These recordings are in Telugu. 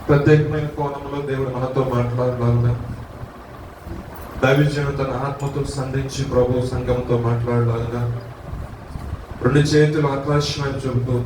ప్రత్యేకమైన కోణంలో దేవుడు మనతో మాట్లాడాలన్నా, దైవజనుడు తన ఆత్మతో సంధించి ప్రభు సంఘంతో మాట్లాడాలన్నా, రెండు చేతులు ఆకాశమని చెబుతూ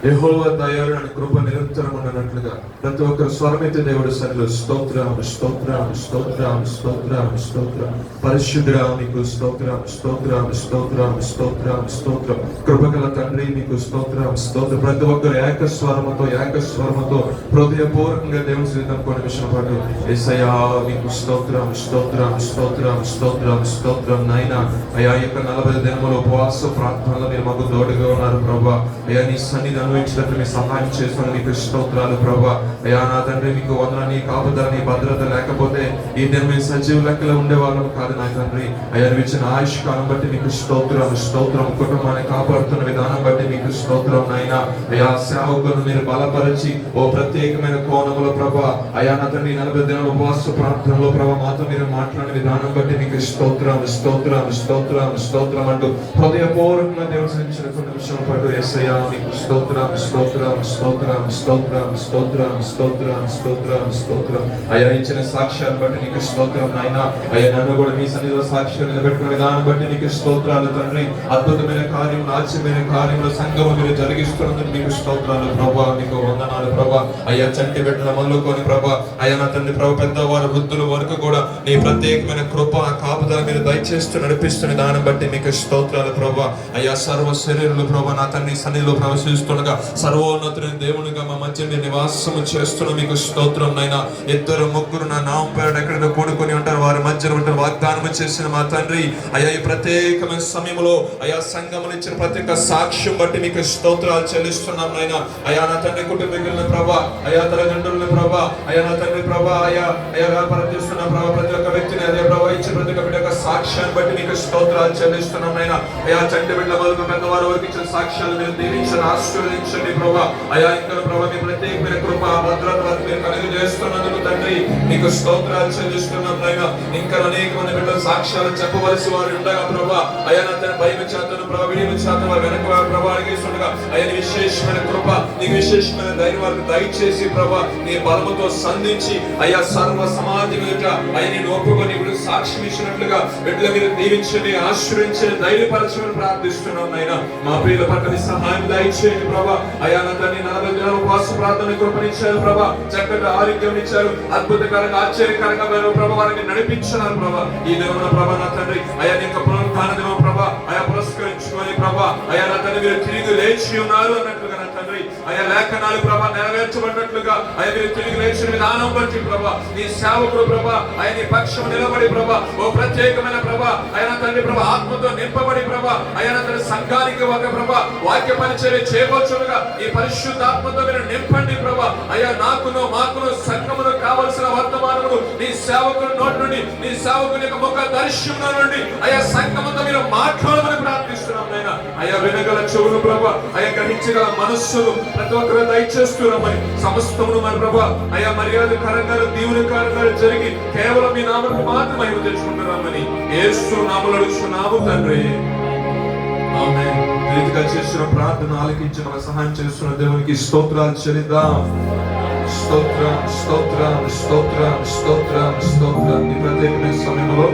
యెహోవా దయాళుడు అని కృప నిరంతరం ఉండనట్లుగా ప్రతి ఒక్కరు స్వరమైతే దేవుడు సరిలో స్తోత్రం స్తోత్రం స్తోత్రం స్తోత్రం స్తోత్రం. పరిశుద్ధుడా మీకు స్తోత్రం స్తోత్రం స్తోత్రం స్తోత్రం స్తోత్రం. కృపగల తండ్రి మీకు స్తోత్రం స్తోత్రం. ప్రతి ఒక్కరు ఏకస్వరముతో హృదయపూర్వకంగా దేవుని సన్నిధిలో కొన్ని విషయం పాటు యేసయ్యా మీకు స్తోత్రం స్తోత్రం స్తోత్రం స్తోత్రం స్తోత్రం. నాయనా అయ్యా యొక్క 40 దినముల ఉపవాస ప్రార్థనలో మీరు మాకు తోడుగా ఉన్నారు ప్రభా. అయ్యా నీ సన్నిధి అనుభవించినట్లు మీ సహాయం చేస్తున్న నీకు స్తోత్రాలు ప్రభా. అయ్యా నా తండ్రి మీకు వందన, నీ కాపుదల నీ భద్రత లేకపోతే ఈ దినం మీ సజీవ లెక్కలో ఉండేవాళ్ళం కాదు నా తండ్రి. అయ్యా నువ్వు ఇచ్చిన ఆయుష్ కాలం బట్టి మీకు స్తోత్రం స్తోత్రం. కుటుంబాన్ని కాపాడుతున్న విధానం బట్టి మీకు స్తోత్రం నాయన. అయ్యా సేవకులను మీరు బలపరిచి ఓ ప్రత్యేకమైన కోణంలో ప్రభా అయ్యా నా తండ్రి 40 దినాల ఉపవాస ప్రార్థనలో ప్రభా మాతో మీరు మాట్లాడిన విధానం బట్టి మీకు స్తోత్రం స్తోత్రం స్తోత్రం స్తోత్రం అంటూ హృదయపూర్వకంగా దేవుని సన్నిధిలో కొన్ని నిమిషాల పాటు యేసయ్యా మీకు స్తోత్రం స్తోత్రం స్తోత్రం స్తోత్రం స్తోత్రం స్తోత్రం స్తోత్రం స్తోత్రం. అయ్యా ఇచ్చిన సాక్ష్యాన్ని బట్టి నీకు స్తోత్రం నాయన. అయ్యా నన్ను కూడా మీ సన్నిధిలో సాక్ష్యం నిలబెట్టుకునే విధానం బట్టి నీకు స్తోత్రాలు తండ్రి. అద్భుతమైన కార్యం, ఆశ్చర్యమైన కార్యంలో సంఘము మీరు జరిగిస్తున్నందుకు మీకు స్తోత్రాలు ప్రభా. మీకు వందనాలు ప్రభా. అయ్యా చంటి బిడ్డల మొదలుకొని ప్రభా అయ్యా నా తండ్రి ప్రభు పెద్దవారు వృద్ధుల వరకు కూడా నీ ప్రత్యేకమైన కృప కాపుదల మీరు దయచేస్తూ నడిపిస్తున్న దాన్ని బట్టి మీకు స్తోత్రాలు ప్రభా. అయ్యా సర్వ శరీరులు ప్రభా నా తండ్రి సన్నిధిలో ప్రవేశిస్తుండగా సర్వోన్నతుడైన దేవునిగా మా మధ్య మీరు నివాసము చేస్తున్న మీకు స్తోత్రం నైనా. 2-3 నా నామం పేరు ఎక్కడైనా కూడుకొని ఉంటారు, వారి మధ్యలో ఉంటారు వాగ్దానం చేసిన మా తండ్రి. అయ్యా ఈ ప్రత్యేకమైన సమయంలో అయ్యా సంఘములు ఇచ్చిన ప్రత్యేక సాక్ష్యం బట్టి మీకు స్తోత్రాలు చెల్లిస్తున్నాం నైనా. అయ్యా నా తండ్రి కుటుంబీకులను ప్రభా, అయ్యా తల్లిదండ్రులను ప్రభా, అయ్యా నా తండ్రి ప్రభా, అయ్యా వ్యాపారం చేస్తున్న ప్రభా ప్రతి ఒక్క వ్యక్తిని అదే ప్రభా ఇచ్చిన ప్రతి ఒక్క బిడ్డ యొక్క సాక్ష్యాన్ని బట్టి మీకు స్తోత్రాలు చెల్లిస్తున్నాం నైనా. అయ్యా చంటి బిడ్డ మొదలు పెద్దవారు వరకు ఇచ్చిన సాక్ష్యాలు మీరు దీవించండి, ఆశీర్వదించండి ప్రభా. అయ్యా ఇంకా ప్రభా మీ ప్రత్యేకమైన కృప భద్రత వరకు మీరు కలుగు చేస్తున్నందుకు తండ్రి మీకు స్తోత్రాలు చెల్లిస్తున్నాం నైనా. ఇంకా అనేక మంది బిడ్డల సాక్ష్యాలు చెప్పవలసి వారు ఉండగా ప్రభా అయ్యా నా తండ్రి భయం చేతను ప్రభా విడిమి చేతను వారు వెనక ప్రభా అడిగేస్తుండగా అయ్యా నీ విశేషమైన కృప, నీ విశేషమైన ధైర్యం వారికి దయచేసి ప్రభా నీ బలముతో సంధించి అయ్యా సర్వ సమాజం ఎదుట అయ్యా నేను ఒప్పుకొని ఇప్పుడు సాక్ష్యం ఇచ్చినట్లుగా బిడ్డల మీరు దీవించండి, ఆశీర్వదించండి, ధైర్యపరచమని ప్రార్థిస్తున్నాం నైనా. మా ప్రియుల పట్ల సహాయం దయచేయండి ప్రభా. అయ్యా నా తండ్రి 40 దినాల ఉపవాస ప్రార్థన కృపనిచ్చారు ప్రభా, చక్కటి ఆరోగ్యం ఇచ్చారు, అద్భుతకరంగా ఆశ్చర్యకరంగా మీరు ప్రభా వారిని నడిపించారు ప్రభా. ఈ దినమున ప్రభా నా తండ్రి అయ్యా నీ యొక్క పునరుత్థాన దినం ప్రభా అయ్యా పురస్కరించుకొని ప్రభా అయ్యా నా తండ్రి మీరు తిరిగి లేచి ఉన్నారు అన్నట్లుగా నా తండ్రి అయ్యా లేఖనాలు ప్రభా నెరవేర్చబడినట్లుగా అయ్యా మీరు తిరిగి లేచిన విధానం బట్టి ప్రభా నీ సేవకుడు ప్రభా అయ్యా నీ పక్షం నిలబడి ప్రభా ఓ ప్రత్యేకమైన ప్రభా అయ్యా నా తండ్రి ప్రభా ఆత్మతో నింపబడి ప్రభా అయ్యా నా తండ్రి సంఘానికి ఒక ప్రభా వాక్య పరిచర్య చేయవచ్చునుగా ఈ పరిశుద్ధాత్మతో మీరు నింపండి ప్రభా. అయ్యా నాకును మాకును సంఘమును కావలసిన వర్తమానమును నీ సేవకుని నోటి నుండి, నీ సేవకుని యొక్క ముఖ దర్శనం నుండి అయ్యా సంఘముతో మీరు మాట్లాడమని ప్రార్థిస్తున్నాం నైనా. అయ్యా వినగల చెవులు ప్రభా అయ్యా గ్రహించగల మనస్సును ప్రతి ఒక్కరు దయచేస్తున్నామని సమస్తమును మన ప్రభా అయ్యా మర్యాదకరంగా దీవునికరంగా జరిగి కేవలం మీ నామమును మాత్రం మహిమ తెచ్చుకుంటున్నామని యేసు నామములో అడుగుతున్నాము తండ్రి, ఆమేన్. రీతిగా చేసిన ప్రార్థన ఆలకించి మన సహాయం చేస్తున్న దేవునికి స్తోత్రాలు చెల్లిద్దాం. స్తోత్రం స్తోత్రం స్తోత్రం స్తోత్రం స్తోత్రం. ఈ ప్రత్యేకమైన సమయంలో